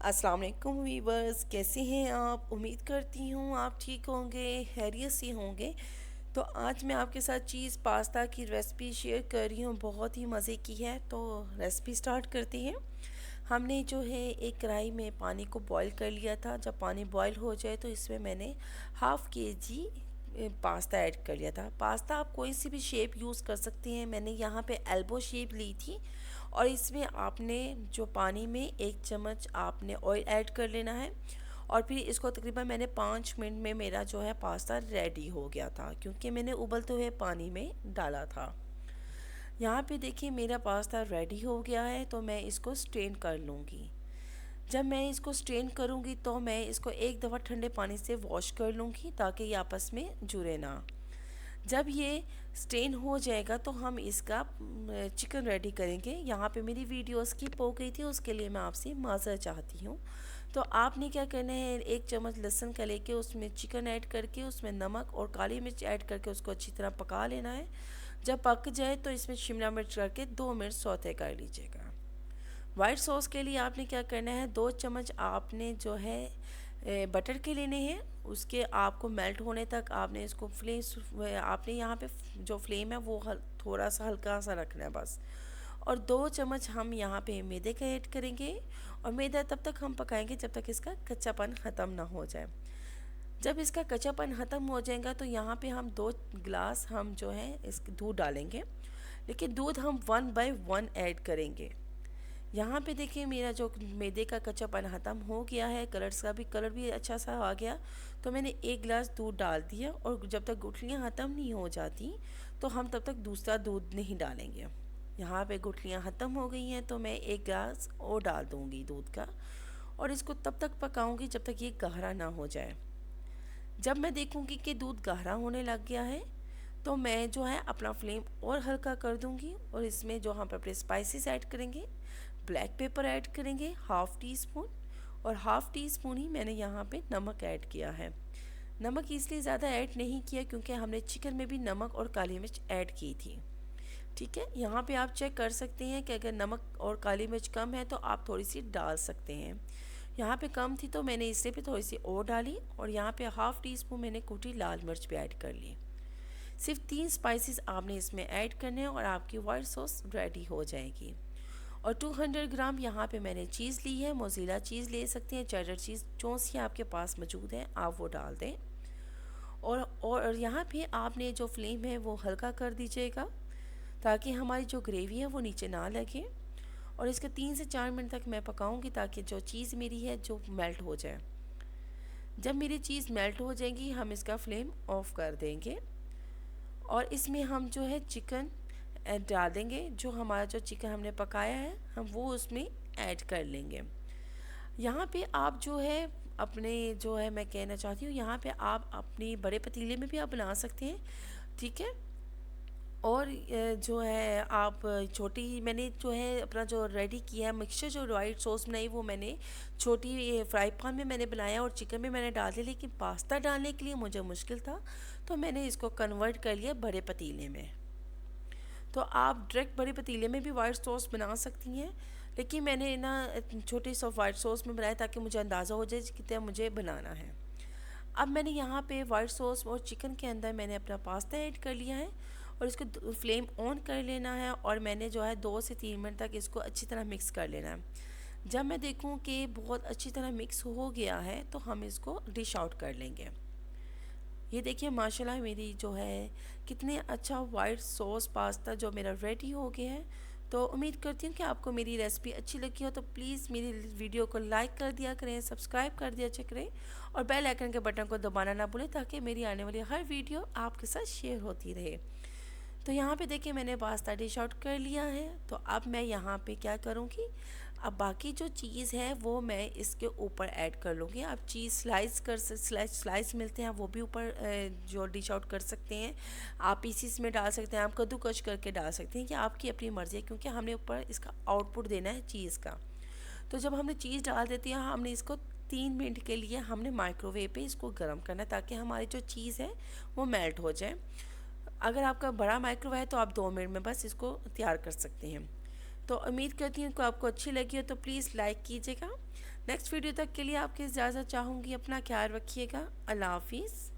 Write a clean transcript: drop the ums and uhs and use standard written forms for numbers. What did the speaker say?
अस्सलाम वालेकुम वीवर्स, कैसे हैं आप? उम्मीद करती हूँ आप ठीक होंगे, खैरियत से होंगे। तो आज मैं आपके साथ चीज़ पास्ता की रेसिपी शेयर कर रही हूँ, बहुत ही मज़े की है। तो रेसिपी स्टार्ट करते हैं। हमने जो है एक कढ़ाई में पानी को बॉईल कर लिया था। जब पानी बॉईल हो जाए तो इसमें मैंने हाफ़ के जी पास्ता ऐड कर लिया था। पास्ता आप कोई सी भी शेप यूज़ कर सकते हैं। मैंने यहाँ पे एल्बो शेप ली थी। और इसमें आपने जो पानी में 1 चम्मच आपने ऑयल ऐड कर लेना है। और फिर इसको तकरीबन मैंने 5 मिनट में मेरा जो है पास्ता रेडी हो गया था, क्योंकि मैंने उबलते हुए पानी में डाला था। यहाँ पे देखिए मेरा पास्ता रेडी हो गया है, तो मैं इसको स्ट्रेन कर लूँगी। जब मैं इसको स्ट्रेन करूँगी तो मैं इसको एक दफ़ा ठंडे पानी से वॉश कर लूँगी, ताकि ये आपस में जुड़े ना। जब ये स्टेन हो जाएगा तो हम इसका चिकन रेडी करेंगे। यहाँ पे मेरी वीडियो स्किप हो गई थी, उसके लिए मैं आपसे माज़रत चाहती हूँ। तो आपने क्या करना है, 1 चम्मच लहसुन का लेके उसमें चिकन ऐड करके उसमें नमक और काली मिर्च ऐड करके उसको अच्छी तरह पका लेना है। जब पक जाए तो इसमें शिमला मिर्च करके 2 मिनट सौते कर लीजिएगा। वाइट सॉस के लिए आपने क्या करना है, 2 चम्मच आपने जो है बटर के लेने हैं। उसके आपको मेल्ट होने तक आपने इसको आपने यहाँ पे जो फ्लेम है वो थोड़ा सा हल्का सा रखना है बस। और 2 चम्मच हम यहाँ पे मैदे का ऐड करेंगे। और मैदा तब तक हम पकाएंगे जब तक इसका कच्चापन ख़त्म ना हो जाए। जब इसका कच्चापन ख़त्म हो जाएगा तो यहाँ पे हम 2 गिलास हम जो है इस दूध डालेंगे। लेकिन दूध हम 1/1 ऐड करेंगे। यहाँ पे देखिए मेरा जो मैदे का कच्चापन ख़त्म हो गया है, कलर भी अच्छा सा आ गया। तो मैंने 1 गिलास दूध डाल दिया, और जब तक गुठलियाँ ख़त्म नहीं हो जाती तो हम तब तक दूसरा दूध नहीं डालेंगे। यहाँ पे गुठलियाँ ख़त्म हो गई हैं तो मैं 1 गिलास और डाल दूँगी दूध का। और इसको तब तक पकाऊँगी जब तक ये गाढ़ा ना हो जाए। जब मैं देखूँगी कि दूध गाढ़ा होने लग गया है तो मैं जो है अपना फ्लेम और हल्का कर दूँगी। और इसमें जो हम अपने स्पाइसेस ऐड करेंगे, ब्लैक पेपर ऐड करेंगे हाफ़ टी स्पून। और हाफ़ टी स्पून ही मैंने यहाँ पे नमक ऐड किया है। नमक इसलिए ज़्यादा ऐड नहीं किया क्योंकि हमने चिकन में भी नमक और काली मिर्च ऐड की थी। ठीक है, यहाँ पे आप चेक कर सकते हैं कि अगर नमक और काली मिर्च कम है तो आप थोड़ी सी डाल सकते हैं। यहाँ पे कम थी तो मैंने इससे भी थोड़ी सी और डाली। और यहाँ पे हाफ़ टी स्पून मैंने कुटी लाल मिर्च भी ऐड कर ली। सिर्फ 3 स्पाइसेस आपने इसमें ऐड करने हैं और आपकी वाइट सॉस रेडी हो जाएगी। और 200 ग्राम यहाँ पे मैंने चीज़ ली है। मोज़ेला चीज़ ले सकते हैं, चेडर चीज़ जो सी आपके पास मौजूद है आप वो डाल दें। और यहाँ पे आपने जो फ्लेम है वो हल्का कर दीजिएगा, ताकि हमारी जो ग्रेवी है वो नीचे ना लगे। और इसके 3 से 4 मिनट तक मैं पकाऊंगी ताकि जो चीज़ मेरी है जो मेल्ट हो जाए। जब मेरी चीज़ मेल्ट हो जाएगी हम इसका फ्लेम ऑफ कर देंगे। और इसमें हम जो है चिकन डाल देंगे। जो हमारा जो चिकन हमने पकाया है हम वो उसमें ऐड कर लेंगे। यहाँ पे आप जो है अपने जो है मैं कहना चाहती हूँ, यहाँ पे आप अपनी बड़े पतीले में भी आप बना सकते हैं। ठीक है। और जो है आप छोटी मैंने जो है अपना जो रेडी किया है मिक्सचर, जो वाइट सॉस बनाई वो मैंने छोटी फ्राई पैन में मैंने बनाया और चिकन में मैंने डाल दिया। लेकिन पास्ता डालने के लिए मुझे मुश्किल था तो मैंने इसको कन्वर्ट कर लिया बड़े पतीले में। तो आप डायरेक्ट बड़े पतीले में भी वाइट सॉस बना सकती हैं, लेकिन मैंने ना छोटे सा वाइट सॉस में बनाया ताकि मुझे अंदाज़ा हो जाए कितना मुझे बनाना है। अब मैंने यहाँ पे वाइट सॉस और चिकन के अंदर मैंने अपना पास्ता ऐड कर लिया है। और इसको फ्लेम ऑन कर लेना है और मैंने जो है 2 से 3 मिनट तक इसको अच्छी तरह मिक्स कर लेना है। जब मैं देखूँ कि बहुत अच्छी तरह मिक्स हो गया है तो हम इसको डिश आउट कर लेंगे। ये देखिए माशाल्लाह मेरी जो है कितने अच्छा वाइट सॉस पास्ता जो मेरा रेडी हो गया है। तो उम्मीद करती हूँ कि आपको मेरी रेसिपी अच्छी लगी हो, तो प्लीज़ मेरी वीडियो को लाइक कर दिया करें, सब्सक्राइब कर दिया करें और बेल आइकन के बटन को दबाना ना भूलें, ताकि मेरी आने वाली हर वीडियो आपके साथ शेयर होती रहे। तो यहाँ पे देखिए मैंने पास्ता डिश आउट कर लिया है। तो अब मैं यहाँ पे क्या करूँगी, अब बाकी जो चीज़ है वो मैं इसके ऊपर ऐड कर लूँगी। आप चीज़ स्लाइस मिलते हैं वो भी ऊपर जो डिश आउट कर सकते हैं। आप पीसीस में डाल सकते हैं, आप कद्दूकश करके डाल सकते हैं, कि आपकी अपनी मर्ज़ी है, क्योंकि हमने ऊपर इसका आउटपुट देना है चीज़ का। तो जब हमने चीज़ डाल देती है हमने इसको 3 मिनट के लिए हमने माइक्रोवेव पे इसको गर्म करना है, ताकि हमारी जो चीज़ है वो मेल्ट हो जाए। अगर आपका बड़ा माइक्रोवेव है तो आप 2 मिनट में बस इसको तैयार कर सकते हैं। तो उम्मीद करती हूँ कि आपको अच्छी लगी हो, तो प्लीज़ लाइक कीजिएगा। नेक्स्ट वीडियो तक के लिए आपकी इजाज़त चाहूँगी। अपना ख्याल रखिएगा। अल्लाह हाफिज़।